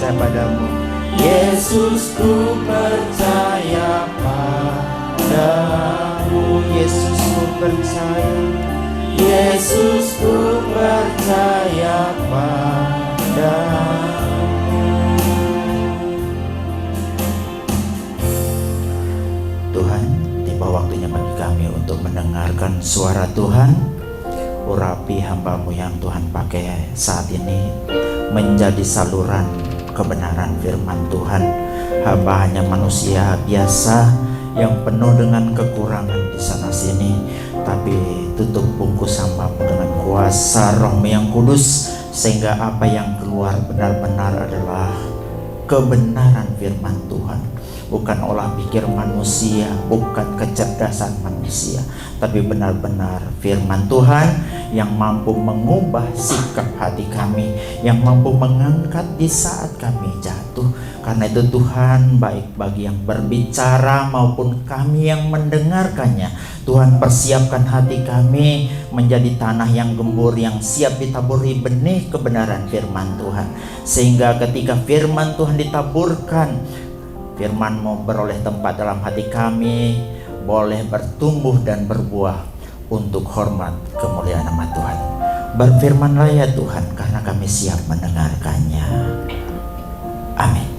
percaya padamu. Yesus ku percaya padamu. Yesus ku percaya. Yesus ku percaya padamu. Tuhan, tiba waktunya bagi kami untuk mendengarkan suara Tuhan. Urapi hamba-Mu yang Tuhan pakai saat ini menjadi saluran kebenaran firman Tuhan. Hamba hanya manusia biasa yang penuh dengan kekurangan di sana sini, tapi tutup bungkus hamba-Mu dengan kuasa Roh-Mu yang kudus, sehingga apa yang keluar benar-benar adalah kebenaran firman Tuhan, bukan olah pikir manusia, bukan kecerdasan manusia, tapi benar-benar firman Tuhan yang mampu mengubah sikap hati kami, yang mampu mengangkat di saat kami jatuh. Karena itu Tuhan baik bagi yang berbicara maupun kami yang mendengarkannya. Tuhan persiapkan hati kami menjadi tanah yang gembur, yang siap ditaburi benih kebenaran firman Tuhan, sehingga ketika firman Tuhan ditaburkan, firman-Mu beroleh tempat dalam hati kami, boleh bertumbuh dan berbuah untuk hormat kemuliaan nama Tuhan. Berfirmanlah ya Tuhan, karena kami siap mendengarkannya. Amin.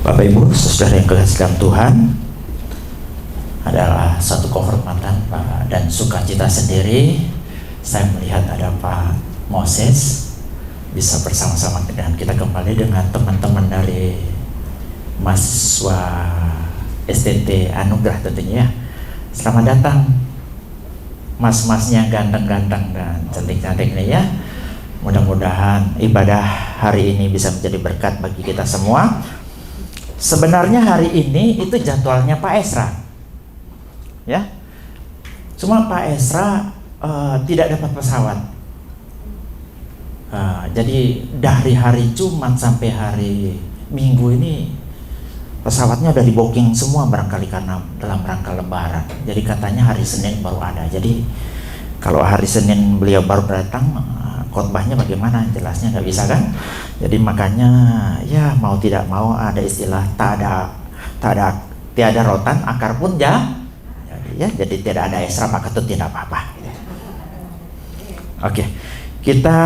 Bapak Ibu, saudara yang kekasih dalam Tuhan, adalah satu kehormatan dan sukacita sendiri saya melihat ada Pak Moses bisa bersama-sama dengan kita kembali dengan teman-teman dari mahasiswa STT Anugerah tentunya ya. Selamat datang mas-masnya ganteng-ganteng dan cantik-cantik ini ya. Mudah-mudahan ibadah hari ini bisa menjadi berkat bagi kita semua. Sebenarnya hari ini itu jadwalnya Pak Esra ya, cuma Pak Esra tidak dapat pesawat. Jadi dari hari Jumat sampai hari Minggu ini pesawatnya udah di booking semua, barangkali karena dalam rangka Lebaran. Jadi katanya hari Senin baru ada. Jadi kalau hari Senin beliau baru datang, khotbahnya bagaimana? Jelasnya nggak bisa kan? Jadi makanya ya mau tidak mau ada istilah tiada rotan akar pun jadi tidak ada Esra maka itu tidak apa-apa. Oke. Kita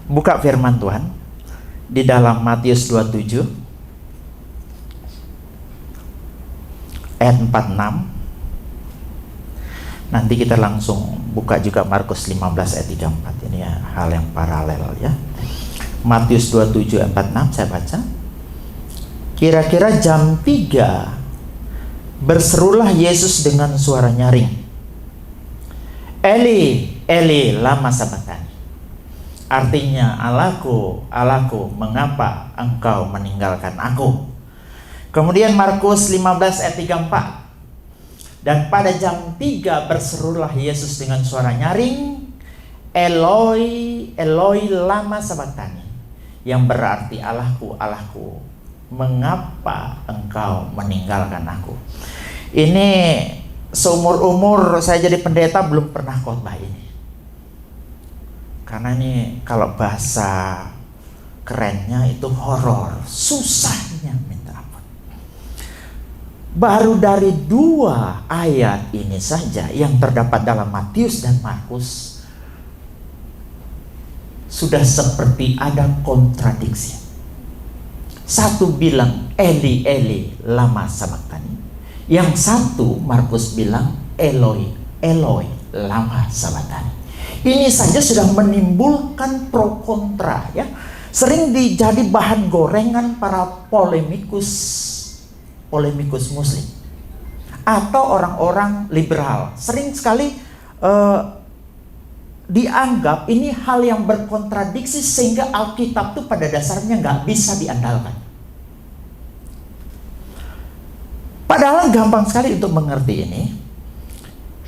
buka firman Tuhan di dalam Matius 27 ayat 46. Nanti kita langsung buka juga Markus 15 ayat 34. Ini ya, hal yang paralel ya. Matius 27 ayat 46 saya baca. Kira-kira jam 3 berserulah Yesus dengan suara nyaring, Eli, Eli, lama sabachthani. Artinya, Allahku, Allahku, mengapa engkau meninggalkan aku? Kemudian Markus 15 ayat 34. Dan pada jam 3 berserulah Yesus dengan suara nyaring, Eloi, Eloi, lama sabachthani, yang berarti Allahku, Allahku, mengapa engkau meninggalkan aku? Ini seumur-umur saya jadi pendeta belum pernah khotbah ini. Karena ini kalau bahasa kerennya itu horor, susahnya minta ampun. Baru dari 2 ayat ini saja yang terdapat dalam Matius dan Markus sudah seperti ada kontradiksi. Satu bilang Eli, Eli, lama sabachthani. Yang satu Markus bilang Eloi, Eloi, lama sabachthani. Ini saja sudah menimbulkan pro kontra ya. Sering jadi bahan gorengan para polemikus muslim atau orang-orang liberal. Sering sekali dianggap ini hal yang berkontradiksi sehingga Alkitab itu pada dasarnya nggak bisa diandalkan. Padahal gampang sekali untuk mengerti ini.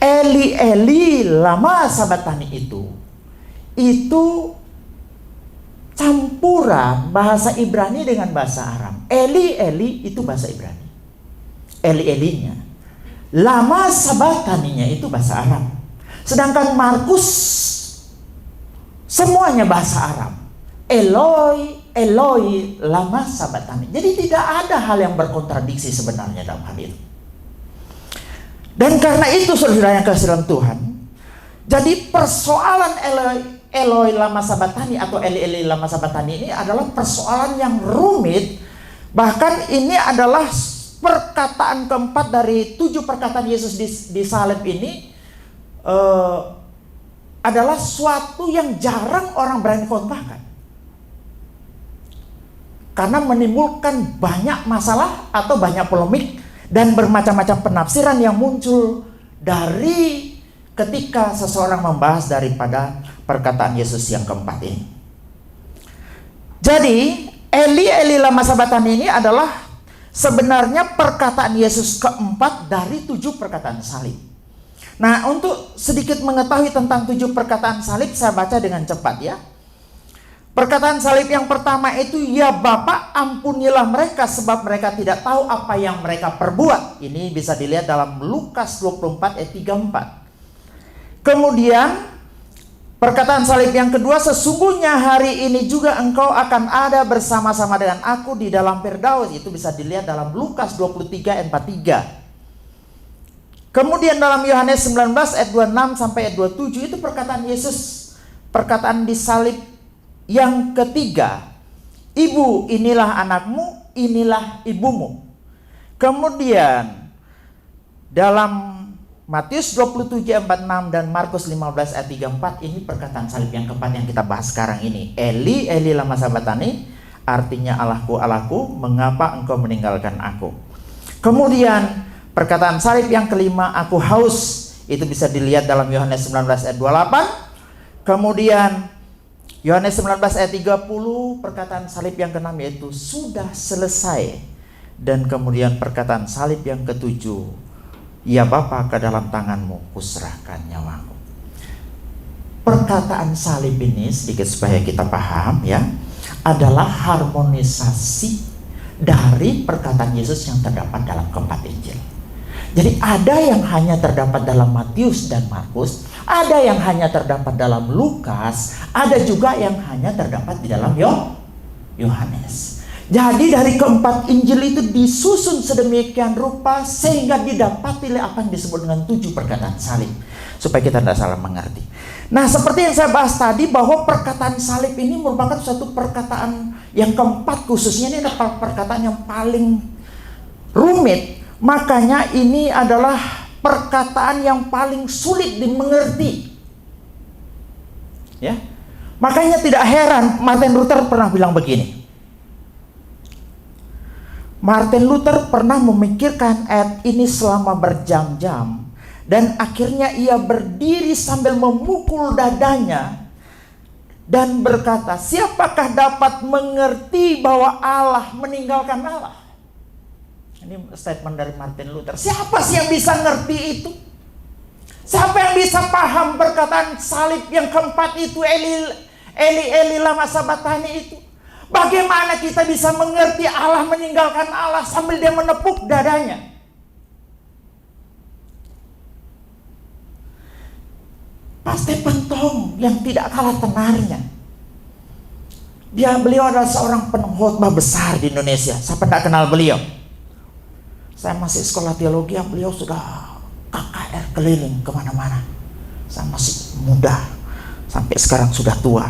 Eli, Eli, lama sabachthani itu campuran bahasa Ibrani dengan bahasa Aram. Eli, Eli itu bahasa Ibrani. Eli, Elinya. Lama sabachthaninya itu bahasa Aram. Sedangkan Markus Semuanya bahasa Arab. Eloi, Eloi, lama sabachthani. Jadi tidak ada hal yang berkontradiksi sebenarnya dalam hal itu. Dan karena itu saudara yang kasih dalam Tuhan, jadi persoalan Eloi, Eloi lama sabachthani atau Eli Eli lama sabachthani ini adalah persoalan yang rumit. Bahkan ini adalah perkataan keempat dari 7 perkataan Yesus di salib ini, adalah suatu yang jarang orang berani khotbahkan. Karena menimbulkan banyak masalah atau banyak polemik dan bermacam-macam penafsiran yang muncul dari ketika seseorang membahas daripada perkataan Yesus yang keempat ini. Jadi Eli Eli lama sabachthani ini adalah sebenarnya perkataan Yesus keempat dari 7 perkataan salib. Nah, untuk sedikit mengetahui tentang 7 perkataan salib, saya baca dengan cepat ya. Perkataan salib yang pertama itu, ya Bapa, ampunilah mereka sebab mereka tidak tahu apa yang mereka perbuat. Ini bisa dilihat dalam Lukas 24 ayat 34. Kemudian perkataan salib yang kedua, sesungguhnya hari ini juga engkau akan ada bersama-sama dengan aku di dalam Firdaus. Itu bisa dilihat dalam Lukas 23 ayat 43. Kemudian dalam Yohanes 19 ayat 26 sampai ayat 27, itu perkataan Yesus, perkataan di salib yang ketiga. Ibu, inilah anakmu, inilah ibumu. Kemudian dalam Matius 27 ayat 46 dan Markus 15 ayat 34, ini perkataan salib yang keempat yang kita bahas sekarang ini. Eli, Eli lama sabachthani, artinya Allahku, Allahku, mengapa engkau meninggalkan aku. Kemudian perkataan salib yang kelima, aku haus, itu bisa dilihat dalam Yohanes 19 ayat 28. Kemudian Yohanes 19 ayat 30, perkataan salib yang keenam yaitu sudah selesai. Dan kemudian perkataan salib yang ketujuh, ya Bapa, ke dalam tanganmu kuserahkan nyawaku. Perkataan salib ini, sedikit supaya kita paham ya, adalah harmonisasi dari perkataan Yesus yang terdapat dalam keempat Injil. Jadi ada yang hanya terdapat dalam Matius dan Markus, ada yang hanya terdapat dalam Lukas, ada juga yang hanya terdapat di dalam Yohanes. Jadi dari keempat Injil itu disusun sedemikian rupa sehingga didapatilah apa yang disebut dengan 7 perkataan salib, supaya kita tidak salah mengerti. Nah, seperti yang saya bahas tadi, bahwa perkataan salib ini merupakan suatu perkataan yang keempat, khususnya ini adalah perkataan yang paling rumit. Makanya ini adalah perkataan yang paling sulit dimengerti. Ya. Makanya tidak heran Martin Luther pernah bilang begini. Martin Luther pernah memikirkan ayat ini selama berjam-jam, dan akhirnya ia berdiri sambil memukul dadanya dan berkata, siapakah dapat mengerti bahwa Allah meninggalkan Allah? Ini statement dari Martin Luther. Siapa sih yang bisa ngerti itu? Siapa yang bisa paham perkataan salib yang keempat itu, Eli Eli lama sabachthani itu? Bagaimana kita bisa mengerti Allah meninggalkan Allah sambil dia menepuk dadanya? Pasti pentong yang tidak kalah tenarnya. Beliau adalah seorang pengkhotbah besar di Indonesia. Siapa tidak kenal beliau? Saya masih sekolah teologi, beliau sudah KKR keliling kemana-mana. Saya masih muda, sampai sekarang sudah tua.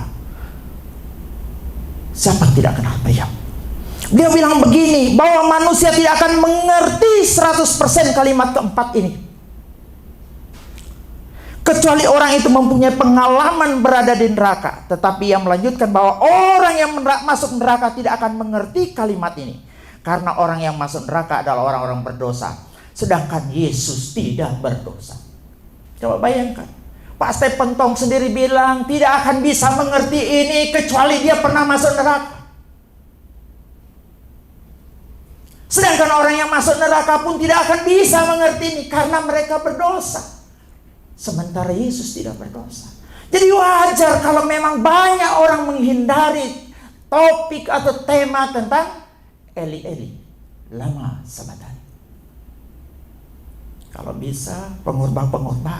Siapa yang tidak kenal beliau? Dia bilang begini, bahwa manusia tidak akan mengerti 100% kalimat keempat ini, kecuali orang itu mempunyai pengalaman berada di neraka. Tetapi yang melanjutkan bahwa orang yang masuk neraka tidak akan mengerti kalimat ini, karena orang yang masuk neraka adalah orang-orang berdosa, sedangkan Yesus tidak berdosa. Coba bayangkan, Pak Stephen Tong sendiri bilang tidak akan bisa mengerti ini kecuali dia pernah masuk neraka. Sedangkan orang yang masuk neraka pun tidak akan bisa mengerti ini karena mereka berdosa, sementara Yesus tidak berdosa. Jadi wajar kalau memang banyak orang menghindari topik atau tema tentang Eli Eli lama sabachthani. Kalau bisa pengkhotbah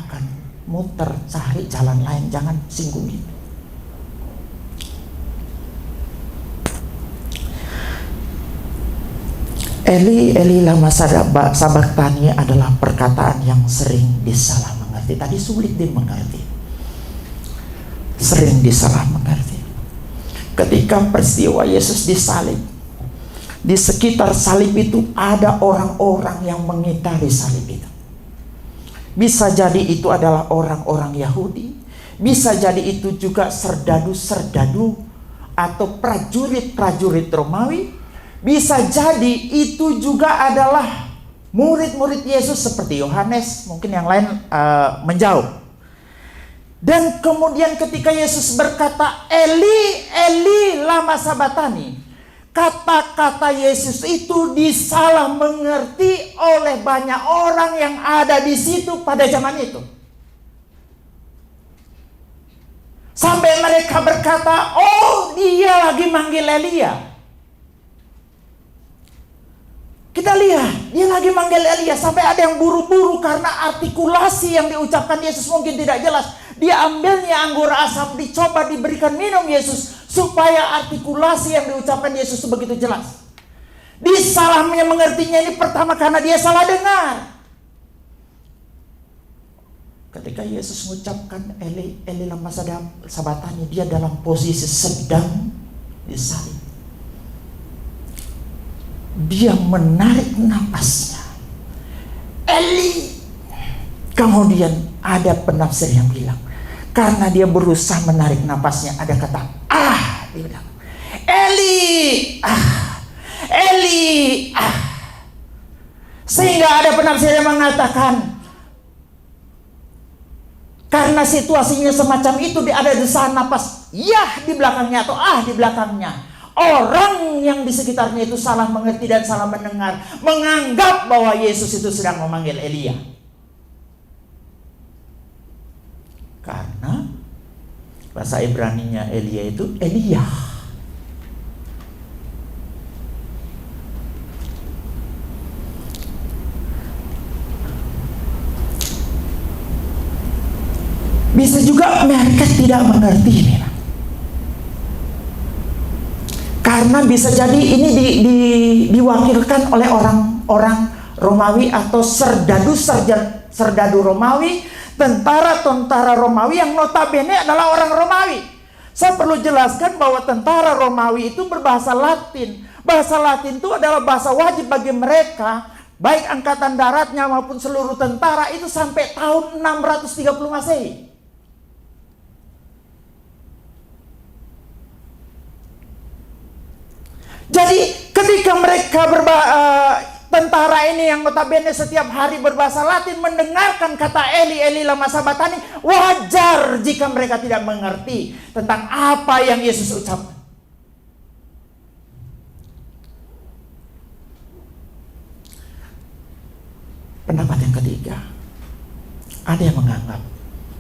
akan muter cari jalan lain, jangan singgung itu. Eli, Eli lama sabachthani adalah perkataan yang sering disalah mengerti. Tadi sulit dimengerti, sering disalah mengerti. Ketika peristiwa Yesus disalib, di sekitar salib itu ada orang-orang yang mengitari salib itu. Bisa jadi itu adalah orang-orang Yahudi, bisa jadi itu juga serdadu-serdadu atau prajurit-prajurit Romawi. Bisa jadi itu juga adalah murid-murid Yesus seperti Yohanes, mungkin yang lain menjauh. Dan kemudian ketika Yesus berkata, Eli, Eli lama sabachthani, kata-kata Yesus itu disalah mengerti oleh banyak orang yang ada di situ pada zaman itu. Sampai mereka berkata, oh dia lagi manggil Elia. Kita lihat, dia lagi manggil Elia. Sampai ada yang buru-buru karena artikulasi yang diucapkan Yesus mungkin tidak jelas. Dia ambilnya anggur asam, dicoba diberikan minum Yesus, supaya artikulasi yang diucapkan Yesus itu begitu jelas. Disalahnya mengertinya ini pertama karena dia salah dengar. Ketika Yesus mengucapkan Eli, Eli lama sabachthani, dia dalam posisi sedang disalib. Dia menarik napasnya, Eli. Kemudian ada penafsir yang bilang, karena dia berusaha menarik napasnya, ada kata dia bilang, Eli, Eli, Sehingga ada penafsir yang mengatakan, karena situasinya semacam itu, ada desaan napas yah di belakangnya atau di belakangnya. Orang yang di sekitarnya itu salah mengerti dan salah mendengar, menganggap bahwa Yesus itu sedang memanggil Elia. Karena bahasa Ibraninya Elia itu Elia. Bisa juga mereka tidak mengerti memang. Karena bisa jadi ini diwakilkan oleh orang-orang Romawi atau serdadu Romawi, tentara-tentara Romawi yang notabene adalah orang Romawi. Saya perlu jelaskan bahwa tentara Romawi itu berbahasa Latin. Bahasa Latin itu adalah bahasa wajib bagi mereka, baik angkatan daratnya maupun seluruh tentara itu sampai tahun 630 Masehi. Jadi ketika mereka tentara ini yang notabene setiap hari berbahasa Latin mendengarkan kata Eli, Eli lama sabachthani, wajar jika mereka tidak mengerti tentang apa yang Yesus ucapkan. Pendapat yang ketiga, ada yang menganggap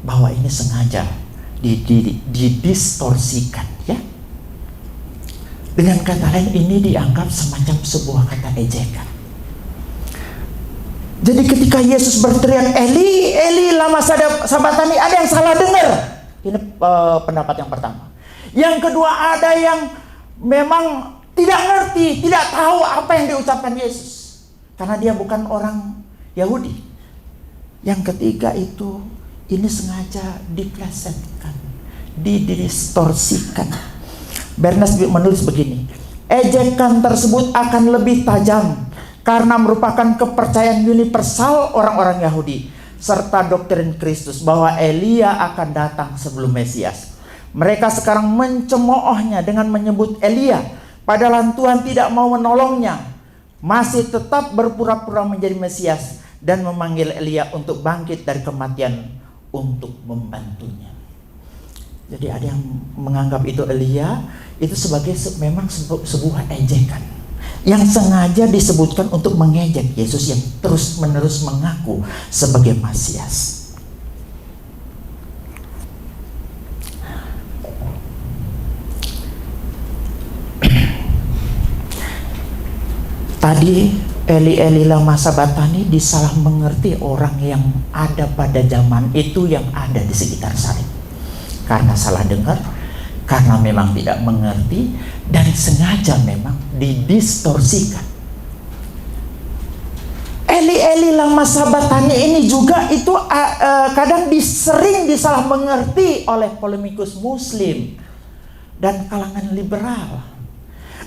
bahwa ini sengaja didistorsikan, ya. Dengan kata lain, ini dianggap semacam sebuah kata ejekan. Jadi ketika Yesus berteriak Eli, Eli lama sabachthani, ada yang salah dengar. Ini pendapat yang pertama. Yang kedua, ada yang memang tidak ngerti, tidak tahu apa yang diucapkan Yesus, karena dia bukan orang Yahudi. Yang ketiga itu, ini sengaja diplesetkan, didistorsikan. Bernas menulis begini, ejekan tersebut akan lebih tajam karena merupakan kepercayaan universal orang-orang Yahudi serta doktrin Kristus bahwa Elia akan datang sebelum Mesias. Mereka sekarang mencemoohnya dengan menyebut Elia, padahal Tuhan tidak mau menolongnya, masih tetap berpura-pura menjadi Mesias dan memanggil Elia untuk bangkit dari kematian untuk membantunya. Jadi ada yang menganggap itu Elia itu sebagai memang sebuah ejekan yang sengaja disebutkan untuk mengejek Yesus yang terus-menerus mengaku sebagai Mesias. Tadi Eli, Eli lama sabachthani disalah mengerti orang yang ada pada zaman itu, yang ada di sekitar salib. Karena salah dengar, karena memang tidak mengerti, dan sengaja memang didistorsikan. Eli lama sabatani ini juga itu kadang sering disalah mengerti oleh polemikus Muslim dan kalangan liberal.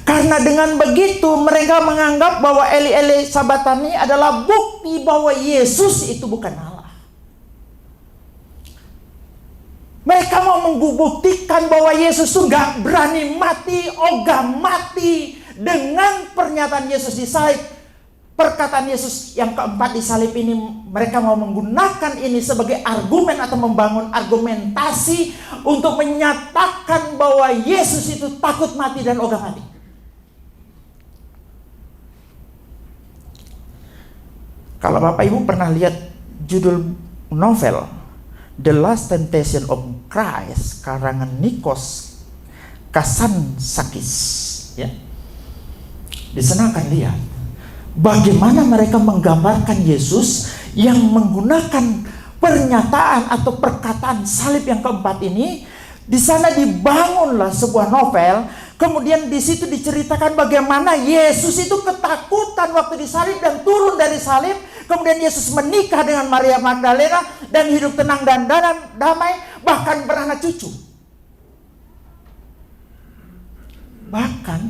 Karena dengan begitu mereka menganggap bahwa Eli sabatani adalah bukti bahwa Yesus itu bukan Allah. Mereka mau membuktikan bahwa Yesus itu gak berani mati, ogah mati dengan pernyataan Yesus di salib. Perkataan Yesus yang keempat di salib ini, mereka mau menggunakan ini sebagai argumen atau membangun argumentasi untuk menyatakan bahwa Yesus itu takut mati dan ogah mati. Kalau Bapak Ibu pernah lihat judul novel The Last Temptation of Christ karangan Nikos Kazantzakis, ya, di sana akan lihat bagaimana mereka menggambarkan Yesus yang menggunakan pernyataan atau perkataan salib yang keempat ini. Di sana dibangunlah sebuah novel. Kemudian di situ diceritakan bagaimana Yesus itu ketakutan waktu disalib dan turun dari salib. Kemudian Yesus menikah dengan Maria Magdalena dan hidup tenang dan damai, bahkan beranak cucu. Bahkan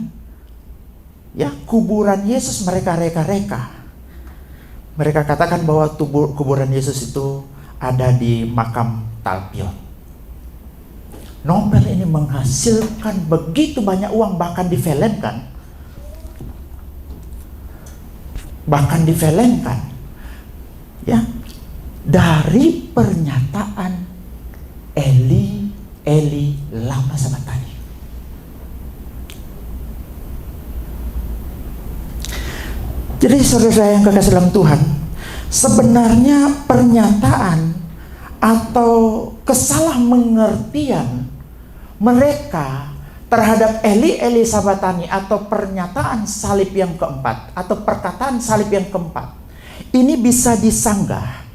ya, kuburan Yesus mereka reka-reka. Mereka katakan bahwa kuburan Yesus itu ada di makam Talpiot. Novel ini menghasilkan begitu banyak uang, bahkan difilmkan. Ya, dari pernyataan Eli lama sabatani. Jadi saudara yang kekasih dalam Tuhan, sebenarnya pernyataan atau kesalahanmengertian mereka terhadap Eli sabatani atau pernyataan salib yang keempat atau perkataan salib yang keempat ini bisa disanggah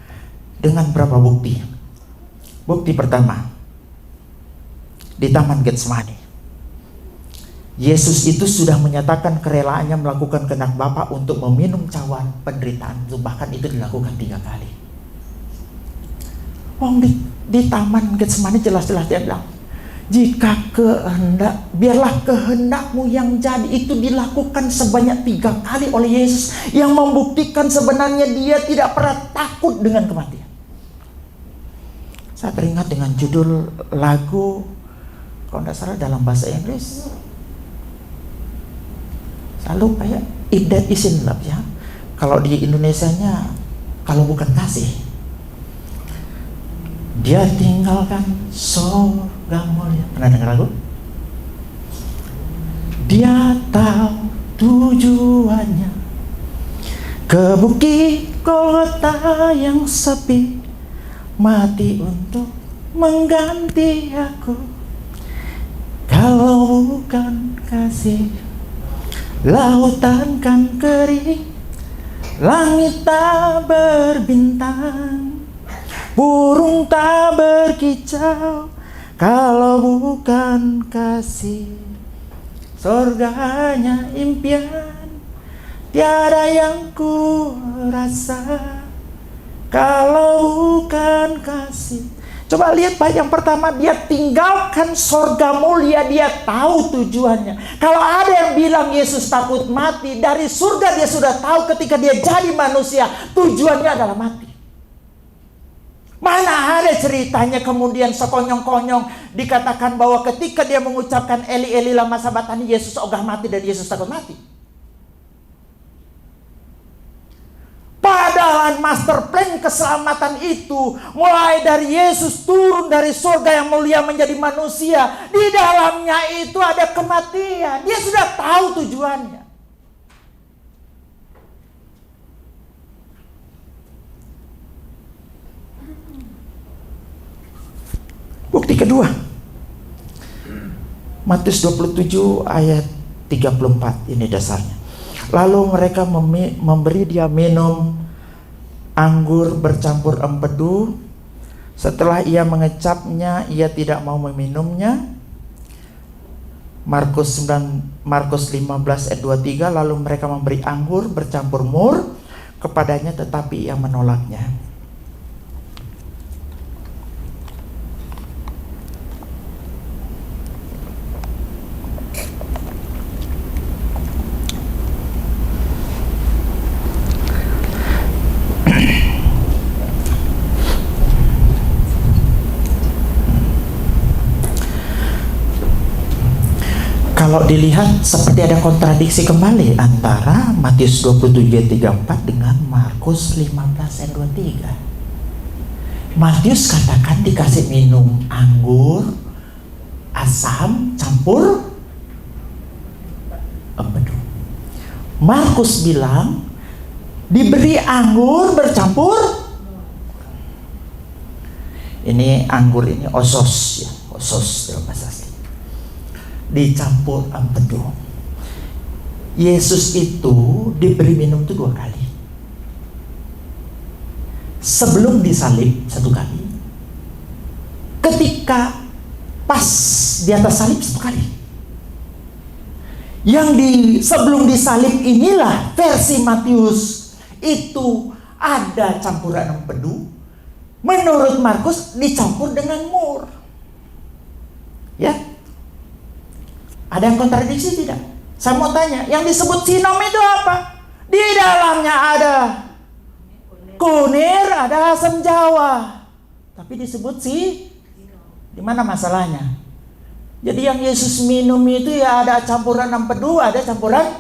dengan berapa bukti. Bukti pertama, di Taman Getsemani, Yesus itu sudah menyatakan kerelaannya melakukan kehendak Bapa untuk meminum cawan penderitaan itu, bahkan itu dilakukan 3 kali. Di Taman Getsemani jelas-jelas dia bilang, jika biarlah kehendakmu yang jadi. Itu dilakukan sebanyak 3 kali oleh Yesus, yang membuktikan sebenarnya dia tidak pernah takut dengan kematian. Saya teringat dengan judul lagu, kalau tidak salah dalam bahasa Inggris, saya lupa ya, If That Isn't Love, ya. Kalau di Indonesianya, kalau bukan kasih. Dia tinggalkan surga mulia. Pernah dengar lagu? Dia tahu tujuannya ke bukit kota yang sepi, mati untuk mengganti aku. Kalau bukan kasih, lautan kan kering, langit tak berbintang, burung tak berkicau. Kalau bukan kasih, surganya impian, tiada yang ku rasa. Kalau bukan kasih. Coba lihat bait yang pertama, dia tinggalkan surga mulia, dia tahu tujuannya. Kalau ada yang bilang Yesus takut mati, dari surga dia sudah tahu ketika dia jadi manusia, tujuannya adalah mati. Mana ada ceritanya kemudian sekonyong-konyong dikatakan bahwa ketika dia mengucapkan Eli lama sabatani, Yesus ogah mati dan Yesus takut mati. Padahal master plan keselamatan itu mulai dari Yesus turun dari surga yang mulia menjadi manusia. Di dalamnya itu ada kematian. Dia sudah tahu tujuannya. Bukti kedua, Matius 27 ayat 34, ini dasarnya. Lalu mereka memberi dia minum anggur bercampur empedu. Setelah ia mengecapnya, ia tidak mau meminumnya. Markus 15 ayat 23, lalu mereka memberi anggur bercampur mur. kepadanya, tetapi ia menolaknya. Kalau dilihat seperti ada kontradiksi kembali antara Matius 27 ayat 34 dengan Markus 15 ayat 23. Matius katakan dikasih minum anggur asam campur empedu. Markus bilang diberi anggur bercampur. Ini anggur ini osos ya, osos dalam bahasa asli. Dicampur empedu. Yesus itu diberi minum itu 2 kali. Sebelum disalib 1 kali. Ketika pas di atas salib 1 kali. Yang sebelum disalib inilah versi Matius itu ada campuran empedu. Menurut Markus dicampur dengan mur. Ya. Ada yang kontradiksi tidak? Saya mau tanya, yang disebut sinom itu apa? Di dalamnya ada kunir, ada asam jawa. Tapi disebut di mana masalahnya? Jadi yang Yesus minum itu ya ada campuran empedu, ada campuran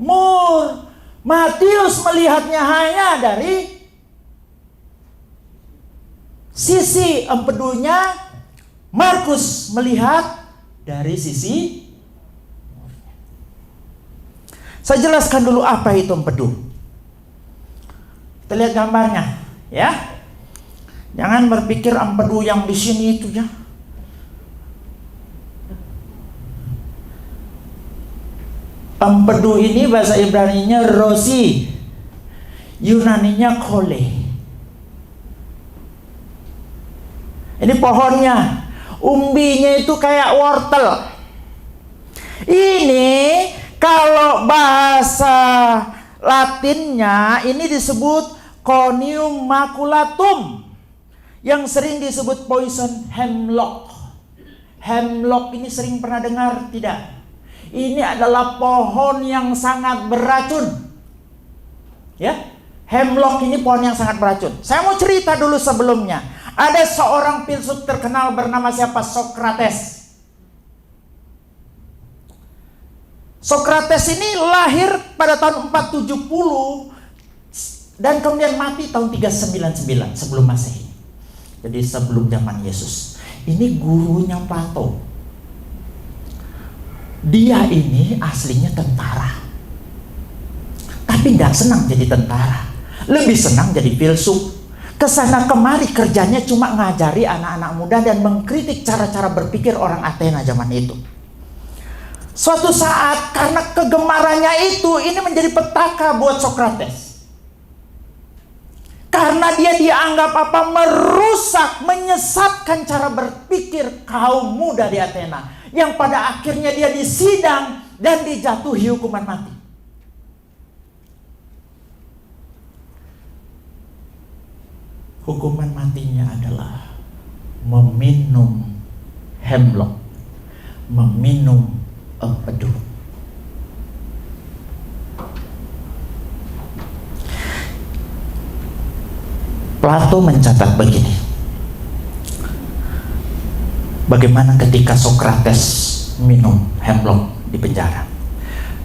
mur. Matius melihatnya hanya dari sisi empedunya, Markus melihat dari sisi. Saya jelaskan dulu apa itu empedu. Kita lihat gambarnya, ya. Jangan berpikir empedu yang di sini itu ya. Empedu ini bahasa Ibrani-nya rosi, Yunani-nya kole. Ini pohonnya, umbinya itu kayak wortel. Ini kalau bahasa Latinnya ini disebut Conium maculatum, yang sering disebut poison hemlock. Hemlock ini sering pernah dengar tidak? Ini adalah pohon yang sangat beracun. Ya, hemlock ini pohon yang sangat beracun. Saya mau cerita dulu sebelumnya. Ada seorang filsuf terkenal bernama siapa? Socrates. Socrates ini lahir pada tahun 470 dan kemudian mati tahun 399 sebelum Masehi. Jadi sebelum zaman Yesus. Ini gurunya Plato. Dia ini aslinya tentara. Tapi nggak senang jadi tentara. Lebih senang jadi filsuf. Kesana kemari kerjanya cuma ngajari anak-anak muda dan mengkritik cara-cara berpikir orang Athena zaman itu. Suatu saat karena kegemarannya itu, ini menjadi petaka buat Socrates. Karena dia dianggap merusak, menyesatkan cara berpikir kaum muda di Athena. Yang pada akhirnya dia disidang dan dijatuhi hukuman mati. Hukuman matinya adalah meminum hemlock, meminum empedu. Plato mencatat begini. Bagaimana ketika Socrates minum hemlock di penjara?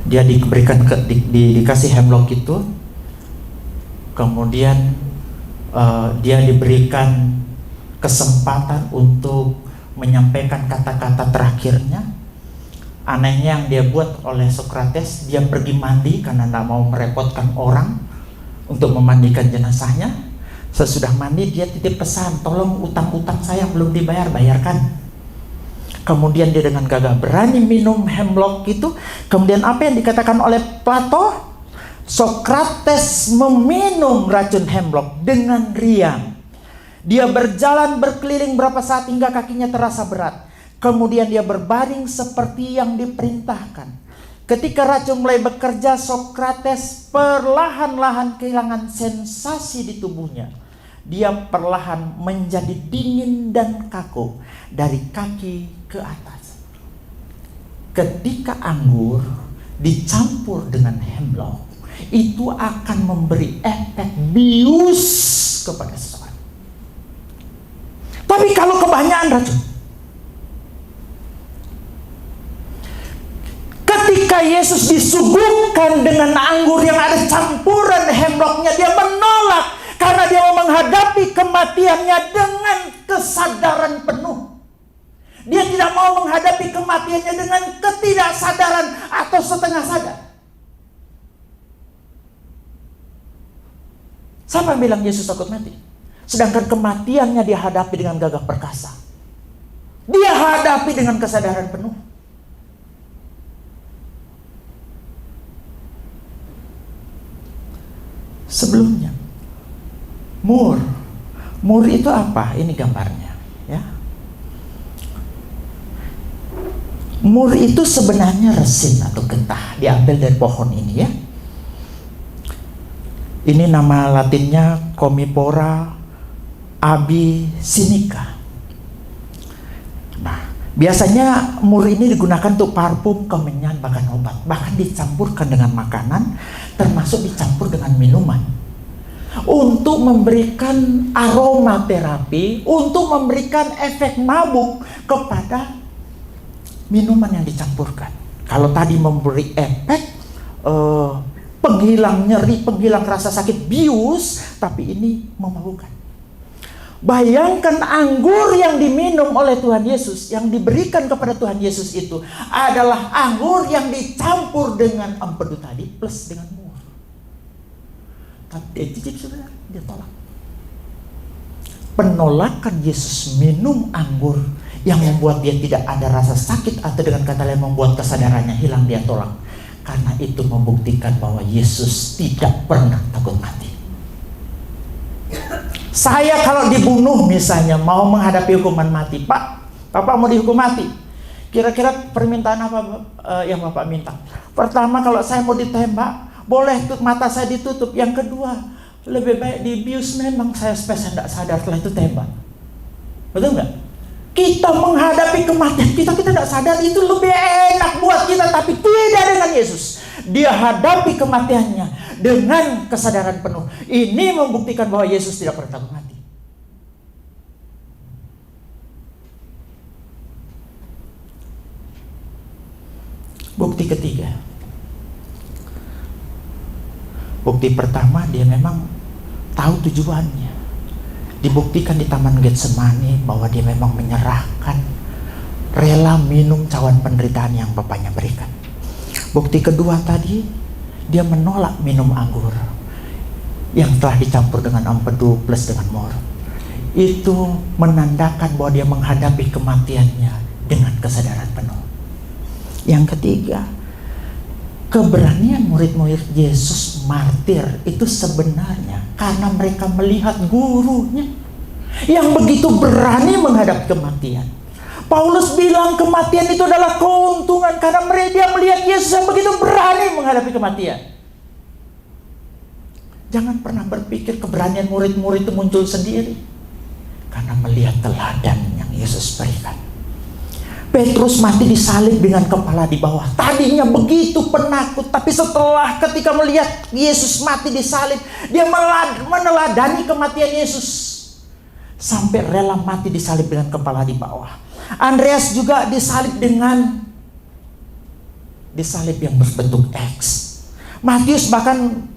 Dia dikasih hemlock itu, kemudian dia diberikan kesempatan untuk menyampaikan kata-kata terakhirnya. Anehnya yang dia buat oleh Socrates, dia pergi mandi karena tidak mau merepotkan orang untuk memandikan jenazahnya. Sesudah mandi dia titip pesan, tolong utang-utang saya yang belum dibayar, bayarkan. Kemudian dia dengan gagah berani minum hemlock itu. Kemudian apa yang dikatakan oleh Plato? Socrates meminum racun hemlock dengan riang. Dia berjalan berkeliling berapa saat hingga kakinya terasa berat. Kemudian dia berbaring seperti yang diperintahkan. Ketika racun mulai bekerja, Sokrates perlahan-lahan kehilangan sensasi di tubuhnya. Dia perlahan menjadi dingin dan kaku dari kaki ke atas. Ketika anggur dicampur dengan hemlock, itu akan memberi efek bius kepada seseorang. Tapi kalau kebanyakan racun, ketika Yesus disuguhkan dengan anggur yang ada campuran hemlocknya, dia menolak karena dia mau menghadapi kematiannya dengan kesadaran penuh. Dia tidak mau menghadapi kematiannya dengan ketidaksadaran atau setengah sadar. Siapa yang bilang Yesus takut mati? Sedangkan kematiannya dia hadapi dengan gagah perkasa. Dia hadapi dengan kesadaran penuh. Sebelumnya, mur itu apa? Ini gambarnya, ya. Mur itu sebenarnya resin atau getah, diambil dari pohon ini, ya. Ini nama latinnya Commiphora abyssinica. Nah, biasanya mur ini digunakan untuk parfum, kemenyan, bahkan obat. Bahkan dicampurkan dengan makanan, termasuk dicampur dengan minuman. Untuk memberikan aromaterapi, untuk memberikan efek mabuk kepada minuman yang dicampurkan. Kalau tadi memberi efek penghilang nyeri, penghilang rasa sakit, bius, tapi ini memabukkan. Bayangkan anggur yang diminum oleh Tuhan Yesus, yang diberikan kepada Tuhan Yesus itu adalah anggur yang dicampur dengan empedu tadi plus dengan mur. Tapi dia cicip sudah, dia tolak. Penolakan Yesus minum anggur yang membuat dia tidak ada rasa sakit, atau dengan kata lain membuat kesadarannya hilang, dia tolak. Karena itu membuktikan bahwa Yesus tidak pernah takut mati. Saya kalau dibunuh misalnya, mau menghadapi hukuman mati, Pak, Bapak mau dihukum mati, kira-kira permintaan apa yang Bapak minta? Pertama, kalau saya mau ditembak, boleh mata saya ditutup. Yang kedua, lebih baik dibius, memang saya spesial tidak sadar, setelah itu tembak. Betul nggak? Kita menghadapi kematian kita tidak sadar, itu lebih enak buat kita, tapi tidak dengan Yesus. Dia hadapi kematiannya dengan kesadaran penuh. Ini membuktikan bahwa Yesus tidak pernah takut mati. Bukti ketiga. Bukti pertama, dia memang tahu tujuannya. Dibuktikan di Taman Getsemani bahwa dia memang menyerahkan, rela minum cawan penderitaan yang Bapaknya berikan. Bukti kedua tadi, dia menolak minum anggur yang telah dicampur dengan empedu plus dengan mur. Itu menandakan bahwa dia menghadapi kematiannya dengan kesadaran penuh. Yang ketiga, keberanian murid-murid Yesus martir itu sebenarnya karena mereka melihat gurunya yang begitu berani menghadapi kematian. Paulus bilang kematian itu adalah keuntungan karena dia melihat Yesus yang begitu berani menghadapi kematian. Jangan pernah berpikir keberanian murid-murid itu muncul sendiri, karena melihat teladan yang Yesus berikan. Petrus mati disalib dengan kepala di bawah. Tadinya begitu penakut, tapi setelah ketika melihat Yesus mati disalib, dia meneladani kematian Yesus sampai rela mati disalib dengan kepala di bawah. Andreas juga disalib yang berbentuk X. Matius bahkan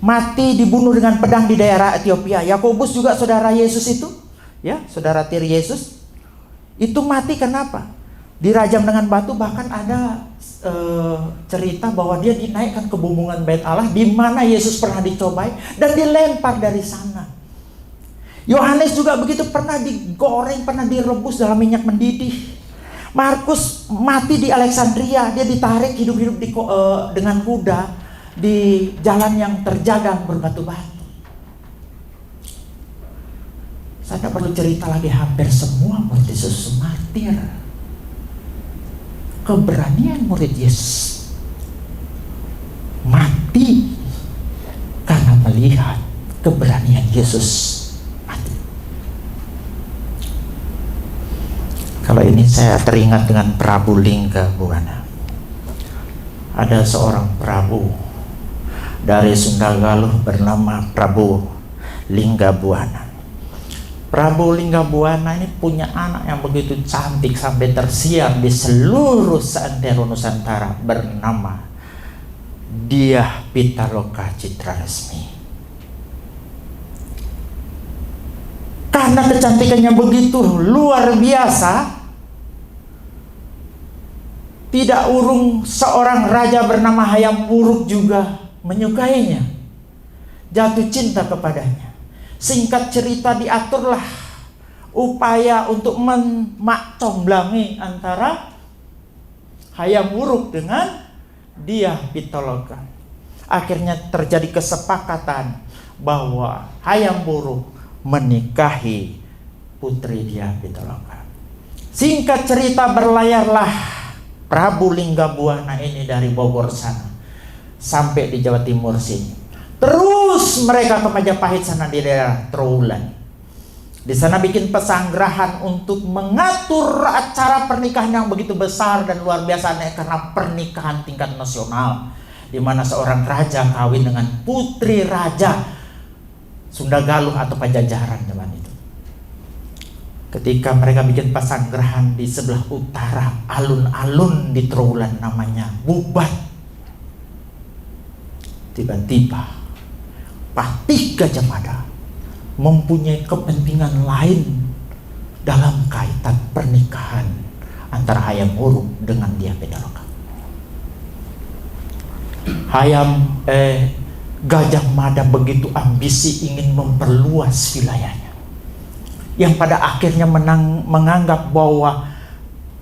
mati dibunuh dengan pedang di daerah Ethiopia. Yakobus juga saudara Yesus itu, ya, saudara tiri Yesus. Itu mati kenapa? Dirajam dengan batu, bahkan ada cerita bahwa dia dinaikkan ke bumbungan Bait Allah di mana Yesus pernah dicobai dan dilempar dari sana. Yohanes juga begitu, pernah digoreng, pernah direbus dalam minyak mendidih. Markus mati di Alexandria, dia ditarik hidup-hidup dengan kuda di jalan yang terjaga berbatu-batu. Saya tidak perlu cerita lagi, hampir semua murid Yesus martir. Keberanian murid Yesus mati karena melihat keberanian Yesus mati. Kalau ini saya teringat dengan Prabu Linggabuana. Ada seorang Prabu dari Sunda Galuh bernama Prabu Linggabuana. Prabu Linggabuana ini punya anak yang begitu cantik sampai tersiar di seluruh seantero Nusantara, bernama Dyah Pitaloka Citraresmi. Karena kecantikannya begitu luar biasa, tidak urung seorang raja bernama Hayam Wuruk juga menyukainya, jatuh cinta kepadanya. Singkat cerita, diaturlah upaya untuk memakcomblangi antara Hayam Wuruk dengan Dyah Pitaloka. Akhirnya terjadi kesepakatan bahwa Hayam Wuruk menikahi putri Dyah Pitaloka. Singkat cerita, berlayarlah Prabu Linggabuana ini dari Bogor sana sampai di Jawa Timur sini. Terus mereka ke Majapahit sana di daerah Trowulan. Di sana bikin pesanggrahan untuk mengatur acara pernikahan yang begitu besar dan luar biasa, karena pernikahan tingkat nasional, di mana seorang raja kawin dengan putri raja Sunda Galuh atau Pajajaran zaman itu. Ketika mereka bikin pasanggrahan di sebelah utara, alun-alun di Trowulan namanya Bubat, tiba-tiba Patih Gajah Mada mempunyai kepentingan lain dalam kaitan pernikahan antara Hayam Wuruk dengan Dyah Pitaloka. Gajah Mada begitu ambisi ingin memperluas wilayahnya, yang pada akhirnya menganggap bahwa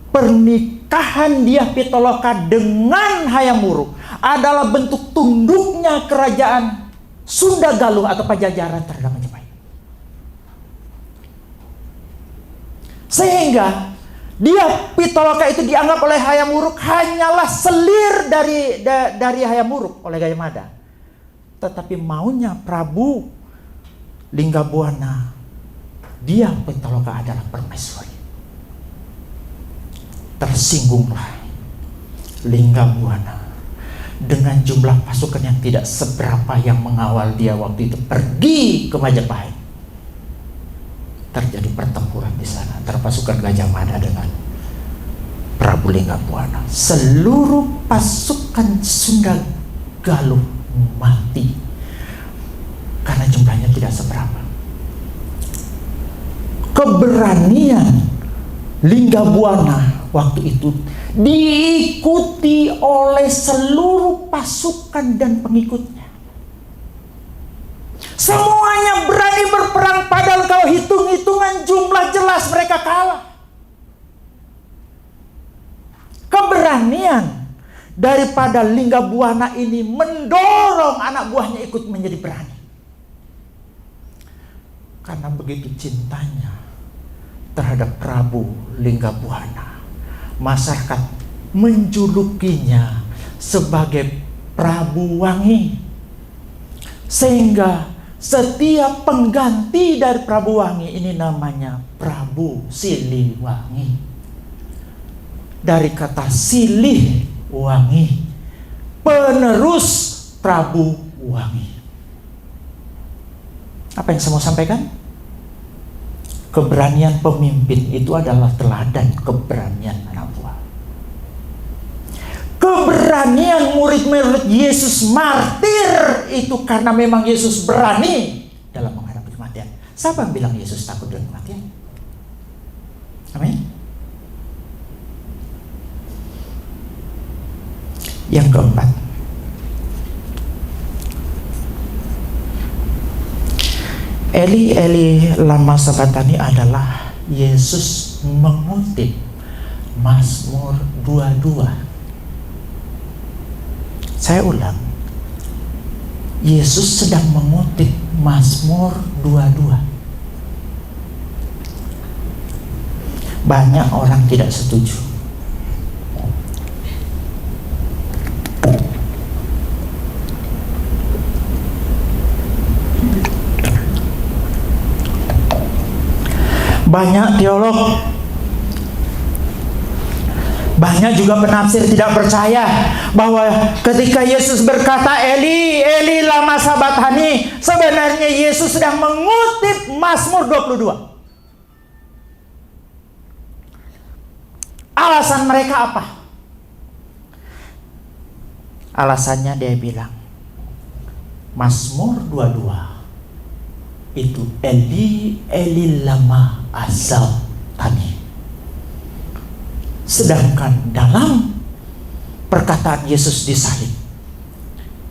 pernikahan Dyah Pitaloka dengan Hayam Wuruk adalah bentuk tunduknya kerajaan Sunda Galuh atau Pajajaran terhadap Majapahit. Sehingga Dyah Pitaloka itu dianggap oleh Hayam Wuruk hanyalah selir dari Hayam Wuruk oleh Gajah Mada. Tetapi maunya Prabu Linggabuana, Dyah Pitaloka adalah permaisuri. Tersinggunglah Linggabuana dengan jumlah pasukan yang tidak seberapa yang mengawal dia waktu itu pergi ke Majapahit. Terjadi pertempuran di sana antara pasukan Gajah Mada dengan Prabu Linggabuana. Seluruh pasukan Sunda Galuh mati karena jumlahnya tidak seberapa. Keberanian Linggabuana waktu itu diikuti oleh seluruh pasukan dan pengikutnya. Semuanya berani berperang, padahal kalau hitung-hitungan jumlah jelas mereka kalah. Keberanian daripada Linggabuana ini mendorong anak buahnya ikut menjadi berani. Karena begitu cintanya terhadap Prabu Linggabuana, masyarakat menjulukinya sebagai Prabu Wangi. Sehingga setiap pengganti dari Prabu Wangi ini namanya Prabu Siliwangi. Dari kata silih wangi, penerus Prabu Wangi. Apa yang saya mau sampaikan? Keberanian pemimpin itu adalah teladan keberanian anak buah. Keberanian murid-murid Yesus martir itu karena memang Yesus berani dalam menghadapi kematian. Siapa yang bilang Yesus takut dengan kematian? Amin. Yang keempat, Eli Eli lama sabatani adalah Yesus mengutip Mazmur 22. Saya ulang, Yesus sedang mengutip Mazmur 22. Banyak orang tidak setuju. Banyak teolog, banyak juga penafsir tidak percaya bahwa ketika Yesus berkata Eli, Eli lama sabaktani, sebenarnya Yesus sedang mengutip Mazmur 22. Alasan mereka apa? Alasannya dia bilang, Mazmur 22 itu Eli, Eli lama sabachthani. Sedangkan dalam perkataan Yesus di salib,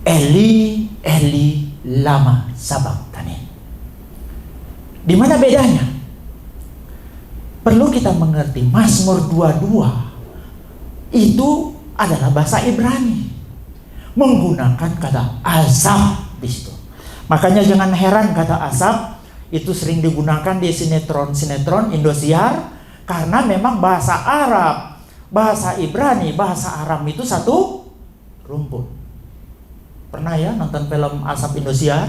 Eli, Eli lama sabachthani. Di mana bedanya? Perlu kita mengerti, Mazmur 22 itu adalah bahasa Ibrani, menggunakan kata azab di situ. Makanya jangan heran kata azab itu sering digunakan di sinetron Indosiar, karena memang bahasa Arab, bahasa Ibrani, bahasa Aram itu satu rumpun. Pernah ya nonton film Asap Indosiar?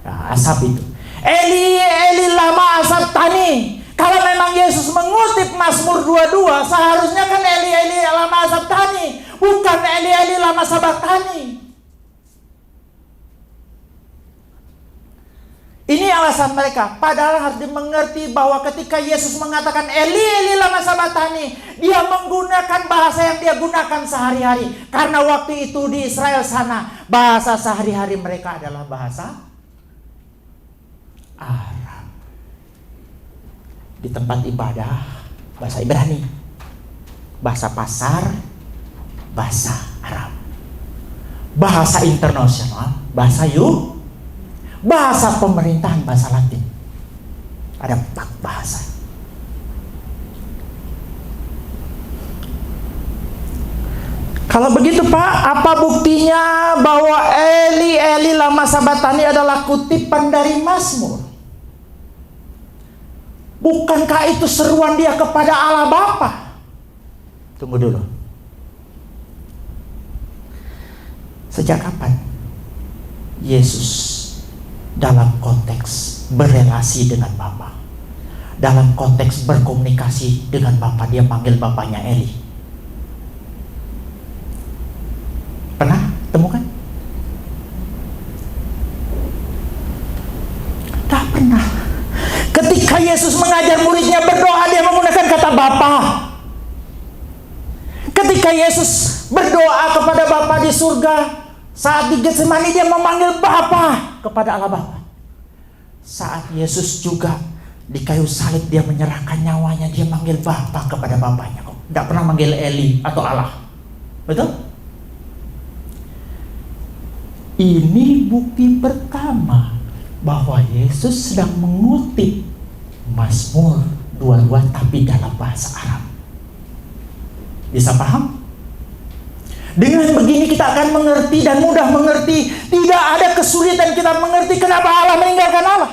Nah, asap itu Eli, Eli lama sabachthani. Kalau memang Yesus mengutip Mazmur 22, seharusnya kan Eli, Eli lama sabachthani, bukan Eli, Eli lama sabachthani. Ini alasan mereka. Padahal harus dimengerti bahwa ketika Yesus mengatakan Eli, Eli lama sabachthani, dia menggunakan bahasa yang dia gunakan sehari-hari. Karena waktu itu di Israel sana, bahasa sehari-hari mereka adalah bahasa Arab. Di tempat ibadah bahasa Ibrani, bahasa pasar bahasa Arab, bahasa internasional bahasa bahasa pemerintahan bahasa Latin. Ada 4 bahasa. Kalau begitu Pak, apa buktinya bahwa Eli, Eli lama sabachthani adalah kutipan dari Mazmur? Bukankah itu seruan dia kepada Allah Bapa? Tunggu dulu. Sejak kapan Yesus dalam konteks berelasi dengan Bapa, dalam konteks berkomunikasi dengan Bapa, dia panggil Bapaknya Eli? Pernah temukan? Tak pernah. Ketika Yesus mengajar muridnya berdoa, dia menggunakan kata Bapa. Ketika Yesus berdoa kepada Bapa di surga, saat di Getsemani dia memanggil Bapa kepada Allah Bapa. Saat Yesus juga di kayu salib dia menyerahkan nyawanya, dia manggil Bapa kepada Bapaknya. Tidak pernah manggil Eli atau Allah. Betul? Ini bukti pertama bahwa Yesus sedang mengutip Mazmur 22 tapi dalam bahasa Arab. Bisa paham? Dengan begini kita akan mengerti dan mudah mengerti. Tidak ada kesulitan kita mengerti kenapa Allah meninggalkan Allah.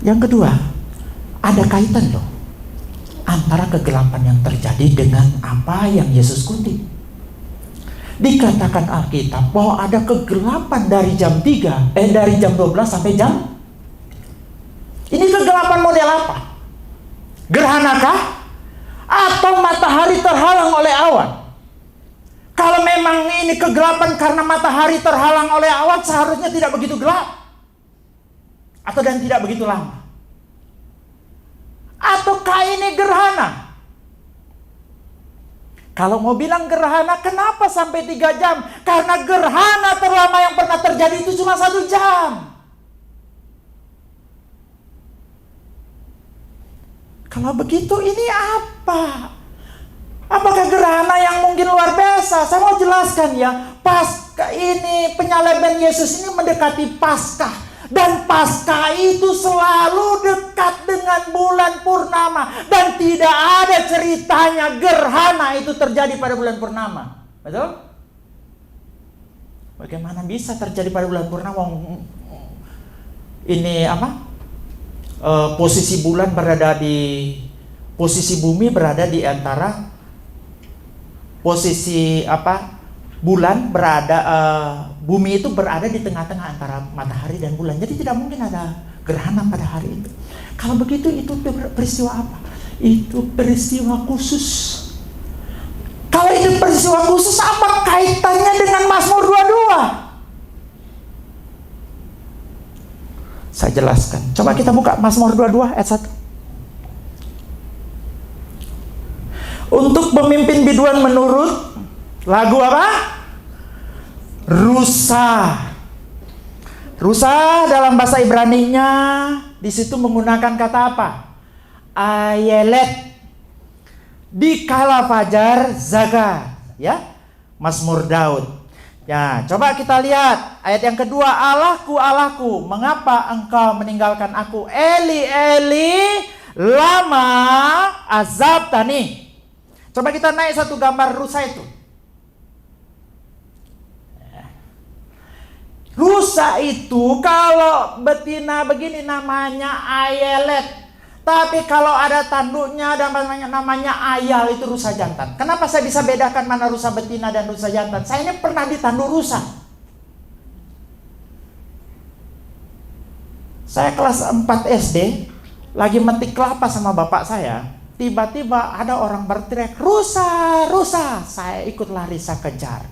Yang kedua, ada kaitan loh antara kegelapan yang terjadi dengan apa yang Yesus kutip. Dikatakan Alkitab bahwa ada kegelapan dari jam 3, dari jam 12 sampai jam. Ini kegelapan model apa? Gerhanakah? Atau matahari terhalang oleh awan? Kalau memang ini kegelapan karena matahari terhalang oleh awan, seharusnya tidak begitu gelap. Atau dan tidak begitu lama. Ataukah ini gerhana? Kalau mau bilang gerhana, kenapa sampai 3 jam? Karena gerhana terlama yang pernah terjadi itu cuma 1 jam. Kalau begitu ini apa? Apakah gerhana yang mungkin luar biasa? Saya mau jelaskan ya. Paskah ini, penyaliban Yesus ini mendekati Paskah. Dan Paskah itu selalu dekat dengan bulan purnama. Dan tidak ada ceritanya gerhana itu terjadi pada bulan purnama. Betul? Bagaimana bisa terjadi pada bulan purnama? Ini apa? Posisi bulan berada di, posisi bumi berada di antara posisi bulan berada, bumi itu berada di tengah-tengah antara matahari dan bulan. Jadi tidak mungkin ada gerhana pada hari itu. Kalau begitu itu peristiwa apa? Itu peristiwa khusus. Kalau itu peristiwa khusus, apa kaitannya dengan Mazmur 22? Saya jelaskan. Coba kita buka Mazmur 22 ayat 1. Untuk pemimpin biduan menurut lagu apa? Rusa. Rusa dalam bahasa Ibrani-nya di situ menggunakan kata apa? Ayelet. Di kala fajar zakat, ya. Mazmur Daud. Ya, coba kita lihat ayat yang kedua. Allahku, Allahku, mengapa engkau meninggalkan aku? Eli, Eli, lama azabtani. Coba kita naik satu gambar rusa itu. Rusa itu kalau betina begini namanya ayelet. Tapi kalau ada tanduknya dan namanya ayal, itu rusa jantan. Kenapa saya bisa bedakan mana rusa betina dan rusa jantan? Saya ini pernah ditanduk rusa. Saya kelas 4 SD, lagi metik kelapa sama bapak saya. Tiba-tiba ada orang berteriak, rusa, rusa. Saya ikut lari, saya kejar.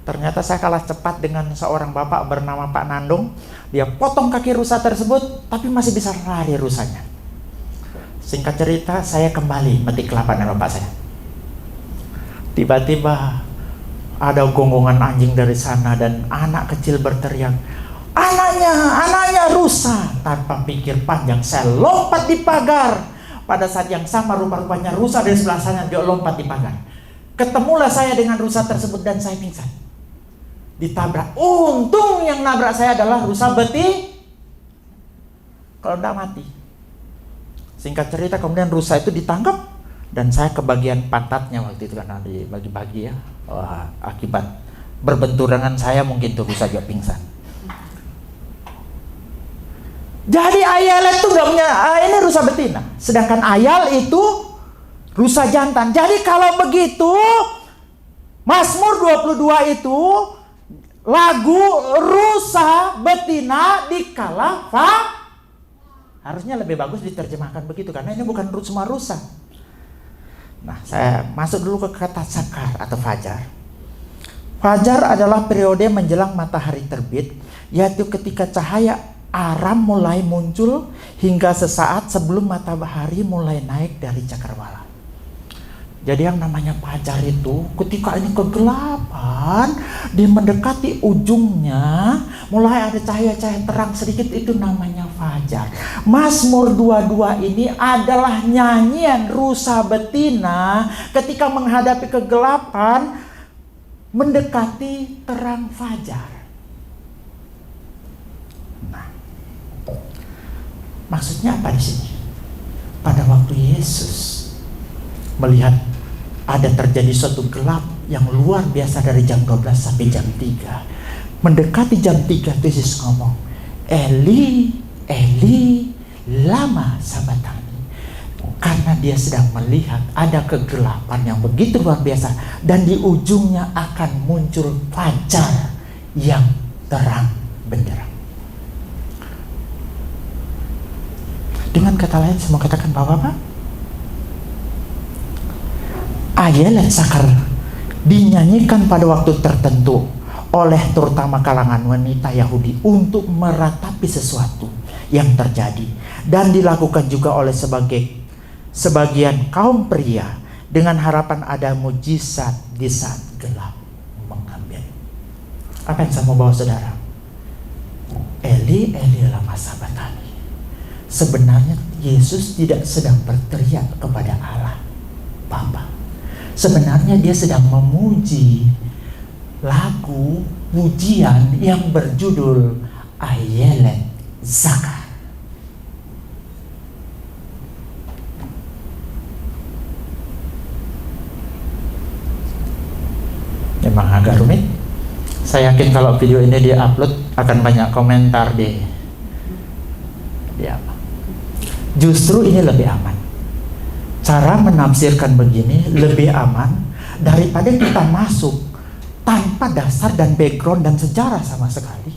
Ternyata saya kalah cepat dengan seorang bapak bernama Pak Nandung. Dia potong kaki rusa tersebut, tapi masih bisa lari rusanya. Singkat cerita, saya kembali metik kelapa dengan bapak saya. Tiba-tiba ada gonggongan anjing dari sana dan anak kecil berteriak, anaknya rusa. Tanpa pikir panjang, saya lompat di pagar. Pada saat yang sama rupa-rupanya rusa dari sebelah sana, dia lompat di pagar. Ketemulah saya dengan rusa tersebut dan saya pingsan. Ditabrak. Untung yang nabrak saya adalah rusa betina. Kalau tidak mati. Singkat cerita, kemudian rusa itu ditangkap dan saya ke bagian pantatnya waktu itu karena dibagi-bagi ya. Wah, akibat berbenturan dengan saya mungkin tuh rusa juga pingsan. Jadi ayal itu nggak punya, ini rusa betina. Sedangkan ayal itu rusa jantan. Jadi kalau begitu, Mazmur 22 itu lagu rusa betina di kala harusnya lebih bagus diterjemahkan begitu, karena ini bukan semua rusa. Nah, saya masuk dulu ke kata sakar atau fajar. Fajar adalah periode menjelang matahari terbit, yaitu ketika cahaya Aram mulai muncul hingga sesaat sebelum matahari mulai naik dari cakrawala. Jadi yang namanya fajar itu ketika ini kegelapan, dia mendekati ujungnya, mulai ada cahaya-cahaya terang sedikit, itu namanya fajar. Mazmur 22 ini adalah nyanyian rusa betina ketika menghadapi kegelapan, mendekati terang fajar. Nah, maksudnya apa di sini? Pada waktu Yesus melihat ada terjadi suatu gelap yang luar biasa dari jam 12 sampai jam 3. Mendekati jam 3 Yesus ngomong, Eli, Eli, lama sabachthani. Karena dia sedang melihat ada kegelapan yang begitu luar biasa dan di ujungnya akan muncul fajar yang terang benderang. Dengan kata lain, saya mau katakan bahwa apa? Ayat sakar dinyanyikan pada waktu tertentu oleh terutama kalangan wanita Yahudi untuk meratapi sesuatu yang terjadi, dan dilakukan juga oleh sebagian kaum pria dengan harapan ada mujizat di saat gelap mengambil. Apa yang saya mau bawa saudara? Eli, Eli lama sabachthani. Sebenarnya Yesus tidak sedang berteriak kepada Allah Bapa. Sebenarnya dia sedang memuji lagu pujian yang berjudul Ayelet Zakar. Memang agak rumit. Saya yakin kalau video ini di-upload akan banyak komentar di apa. Justru ini lebih aman. Cara menafsirkan begini lebih aman daripada kita masuk tanpa dasar dan background dan sejarah sama sekali,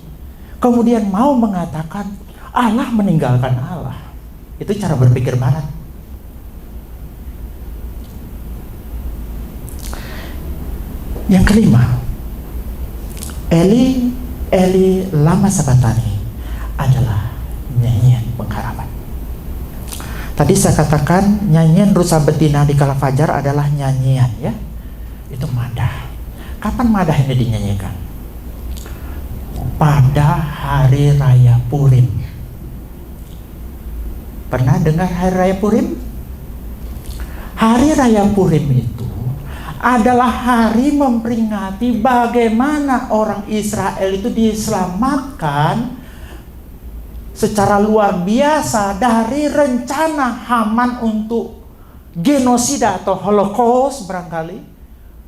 kemudian mau mengatakan Allah meninggalkan Allah. Itu cara berpikir barat. Yang kelima, Eli Eli lama sabachthani adalah nyanyian pengharapan. Tadi saya katakan nyanyian rusa betina di kala fajar adalah nyanyian, ya. Itu madah. Kapan madah ini dinyanyikan? Pada hari raya Purim. Pernah dengar hari raya Purim? Hari raya Purim itu adalah hari memperingati bagaimana orang Israel itu diselamatkan secara luar biasa dari rencana Haman untuk genosida atau Holocaust barangkali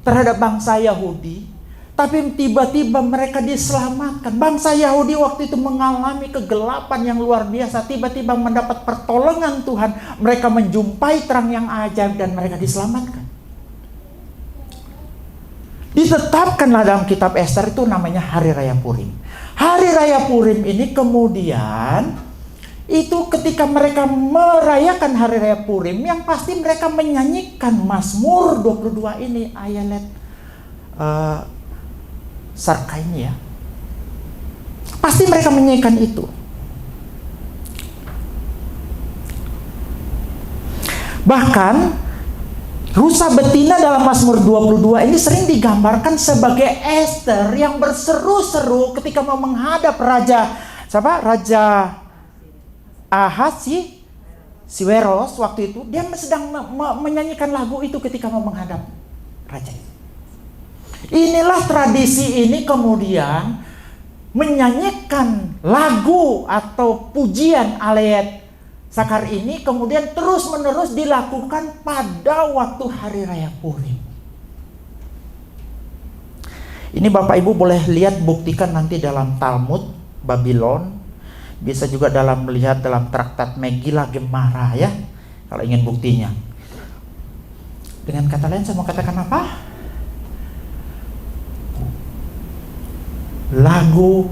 terhadap bangsa Yahudi. Tapi tiba-tiba mereka diselamatkan. Bangsa Yahudi waktu itu mengalami kegelapan yang luar biasa, tiba-tiba mendapat pertolongan Tuhan. Mereka menjumpai terang yang ajaib dan mereka diselamatkan. Ditetapkanlah dalam kitab Ester itu namanya Hari Raya Purim. Hari Raya Purim ini kemudian itu ketika mereka merayakan Hari Raya Purim, yang pasti mereka menyanyikan Mazmur 22 ini, Ayelet Sarka ini, ya. Pasti mereka menyanyikan itu. Bahkan rusa betina dalam Mazmur 22 ini sering digambarkan sebagai Ester yang berseru-seru ketika mau menghadap Raja Ahasiweros waktu itu. Dia sedang menyanyikan lagu itu ketika mau menghadap raja. Inilah tradisi ini kemudian menyanyikan lagu atau pujian Alayat Sakar ini kemudian terus-menerus dilakukan pada waktu Hari Raya Purim. Ini Bapak Ibu boleh lihat, buktikan nanti dalam Talmud Babylon. Bisa juga melihat dalam traktat Megillah Gemara, ya, kalau ingin buktinya. Dengan kata lain saya mau katakan apa? Lagu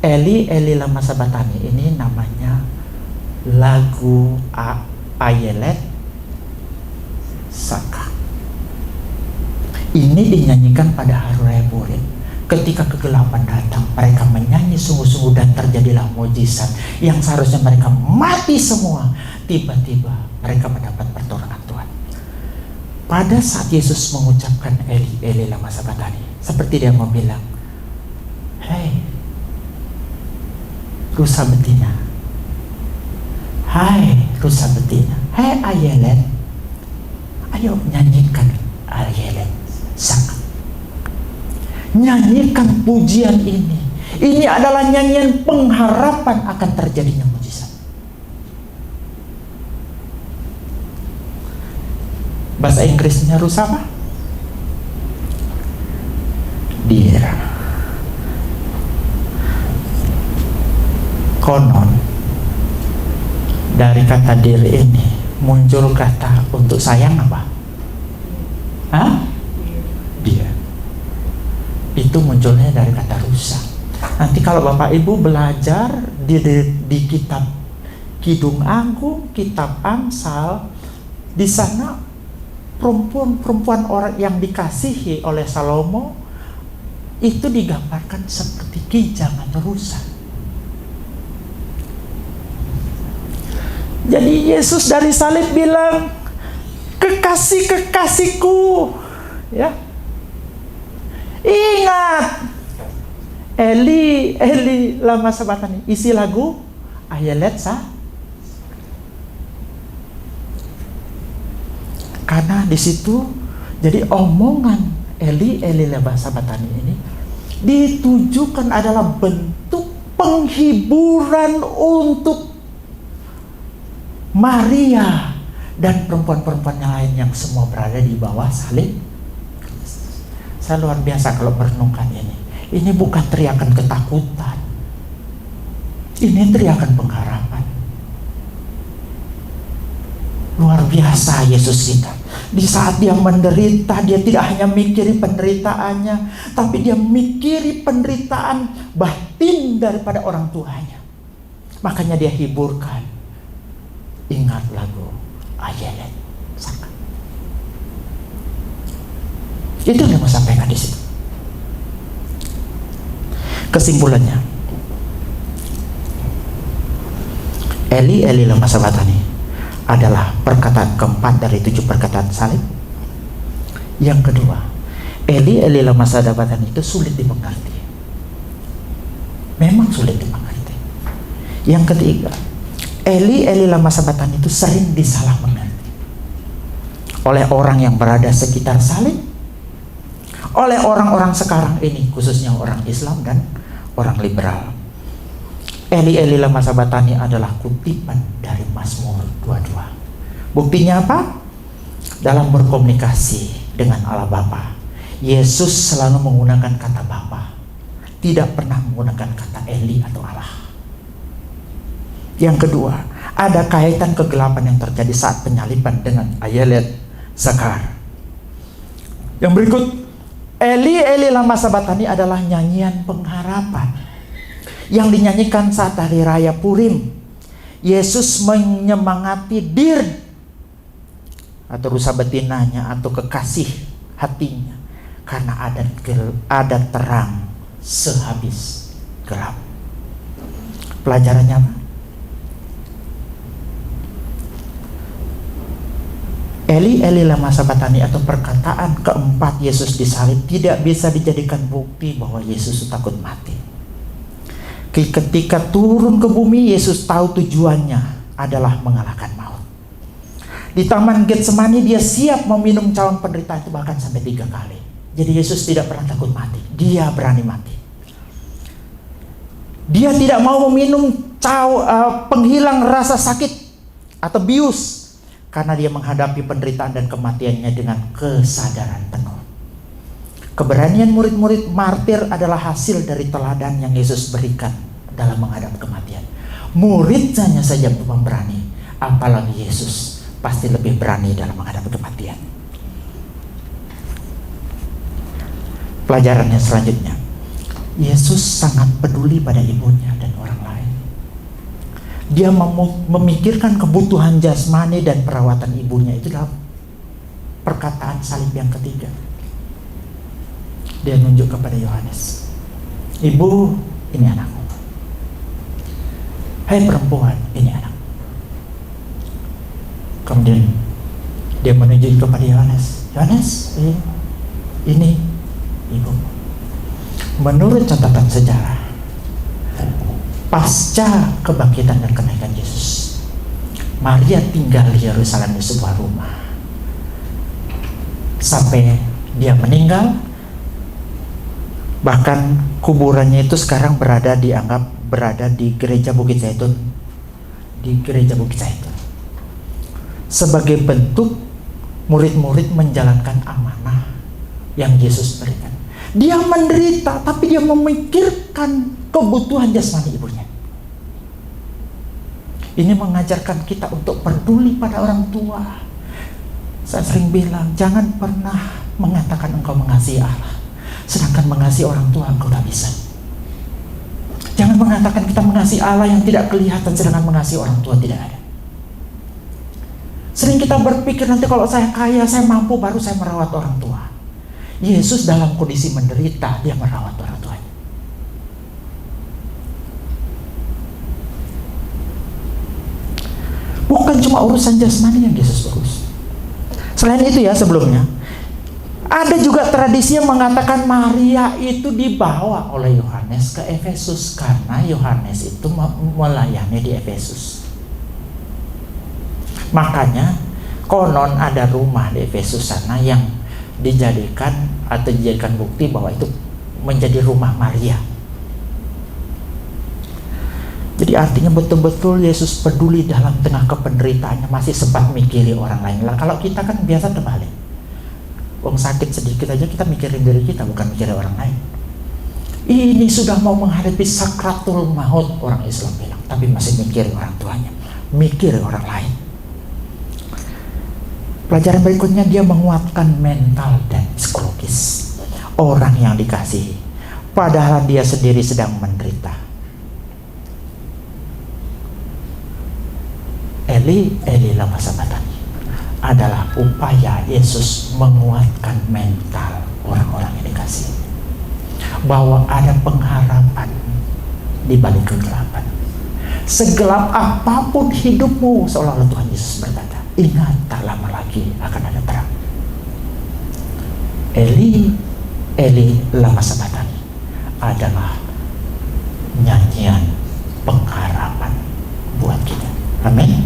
Eli lama sabachthani ini namanya lagu Ayelet Sarka. Ini dinyanyikan pada Hari Raya Purim. Ketika kegelapan datang, mereka menyanyi sungguh-sungguh dan terjadilah mujizat. Yang seharusnya mereka mati semua, tiba-tiba mereka mendapat pertolongan Tuhan. Pada saat Yesus mengucapkan Eli lama sabachthani, seperti dia mau bilang, "Hei rusa betina, hai rusa betina, hai Ayelet, ayo nyanyikan Ayelet Sarka. Nyanyikan pujian ini. Ini adalah nyanyian pengharapan akan terjadinya mujizat." Bahasa Inggrisnya rusa apa? Deer. Konon dari kata deer ini muncul kata untuk sayang apa? Deer. Itu munculnya dari kata rusa. Nanti kalau Bapak Ibu belajar di kitab Kidung Agung, kitab Amsal, di sana perempuan orang yang dikasihi oleh Salomo itu digambarkan seperti gijangan rusa. Jadi Yesus dari salib bilang, kekasih-kekasihku, ya. Ingat Eli lama sabachthani, isi lagu Ayelet Sarka. Karena di situ jadi omongan Eli lama sabachthani ini ditujukan adalah bentuk penghiburan untuk Maria dan perempuan-perempuan yang lain yang semua berada di bawah salib. Saya luar biasa kalau merenungkan ini. Ini bukan teriakan ketakutan. Ini teriakan pengharapan. Luar biasa Yesus kita. Di saat dia menderita, dia tidak hanya mikiri penderitaannya, tapi dia mikiri penderitaan batin daripada orang tuanya. Makanya dia hiburkan. Ingat lagu Ayelet Saka. Itu yang mau sampaikan di situ. Kesimpulannya, Eli Eli lama sabatani adalah perkataan keempat dari 7 perkataan salib. Yang kedua, Eli Eli lama sabatani itu sulit dimengerti. Memang sulit dimengerti. Yang ketiga, Eli Eli lama sabatani itu sering disalah mengerti oleh orang yang berada sekitar salib, oleh orang-orang sekarang ini, khususnya orang Islam dan orang liberal. Eli Eli lama sabatani adalah kutipan dari Mazmur 22. Buktinya apa? Dalam berkomunikasi dengan Allah Bapa, Yesus selalu menggunakan kata Bapa, tidak pernah menggunakan kata Eli atau Allah. Yang kedua, ada kaitan kegelapan yang terjadi saat penyaliban dengan Ayelet Zakar. Yang berikut, Eli Eli lama sabatani adalah nyanyian pengharapan yang dinyanyikan saat hari raya Purim. Yesus menyemangati Dir atau rusa betinanya atau kekasih hatinya, karena ada terang sehabis gelap. Pelajarannya apa? Eli Eli lama sabatani atau perkataan keempat Yesus disalib tidak bisa dijadikan bukti bahwa Yesus takut mati. Ketika turun ke bumi, Yesus tahu tujuannya adalah mengalahkan maut. Di Taman Getsemani dia siap meminum cawan penderitaan itu bahkan sampai 3 kali. Jadi Yesus tidak pernah takut mati. Dia berani mati. Dia tidak mau meminum penghilang rasa sakit atau bius, karena dia menghadapi penderitaan dan kematiannya dengan kesadaran penuh. Keberanian murid-murid martir adalah hasil dari teladan yang Yesus berikan dalam menghadapi kematian. Muridnya saja pemberani, apalagi Yesus pasti lebih berani dalam menghadapi kematian. Pelajarannya selanjutnya, Yesus sangat peduli pada ibunya dan orang lain. Dia memikirkan kebutuhan jasmani dan perawatan ibunya. Itu dalam perkataan salib yang ketiga. Dia nunjuk kepada Yohanes, ibu, ini anakmu. Hai perempuan, ini anak. Kemudian dia menunjuk kepada Yohanes, Yohanes, ini ibu. Menurut catatan sejarah, pasca kebangkitan dan kenaikan Yesus, Maria tinggal di Yerusalem di sebuah rumah sampai dia meninggal. Bahkan kuburannya itu sekarang dianggap berada di gereja Bukit Zaitun. Di gereja Bukit Zaitun. Sebagai bentuk murid-murid menjalankan amanah yang Yesus berikan. Dia menderita, tapi dia memikirkan kebutuhan jasmani ibunya. Ini mengajarkan kita untuk peduli pada orang tua. Saya sering bilang, jangan pernah mengatakan engkau mengasihi Allah, sedangkan mengasihi orang tua engkau tak bisa. Jangan mengatakan kita mengasihi Allah yang tidak kelihatan, sedangkan mengasihi orang tua tidak ada. Sering kita berpikir, nanti kalau saya kaya, saya mampu, baru saya merawat orang tua. Yesus dalam kondisi menderita, dia merawat orang tuanya. Bukan cuma urusan jasmani yang Yesus urus. Selain itu ya, sebelumnya ada juga tradisi yang mengatakan Maria itu dibawa oleh Yohanes ke Efesus, karena Yohanes itu melayani di Efesus. Makanya konon ada rumah di Efesus sana yang dijadikan bukti bahwa itu menjadi rumah Maria. Jadi artinya betul-betul Yesus peduli dalam tengah kependeritaannya, masih sempat mikiri orang lain. Lah kalau kita kan biasa terbalik. Wong sakit sedikit aja kita mikirin diri kita, bukan mikirin orang lain. Ini sudah mau menghadapi sakratul maut, orang Islam bilang, tapi masih mikirin orang tuanya, mikirin orang lain. Pelajaran berikutnya, dia menguatkan mental dan psikologis orang yang dikasihi, padahal dia sendiri sedang menderita. Eli, Eli lama sabachthani adalah upaya Yesus menguatkan mental orang-orang yang dikasihi, bahwa ada pengharapan di balik kegelapan. Segelap apapun hidupmu, seolah-olah Tuhan Yesus berkata, ingat, tak lama lagi akan ada terang. Eli, Eli lama sabachthani adalah nyanyian pengharapan buat kita. Amin.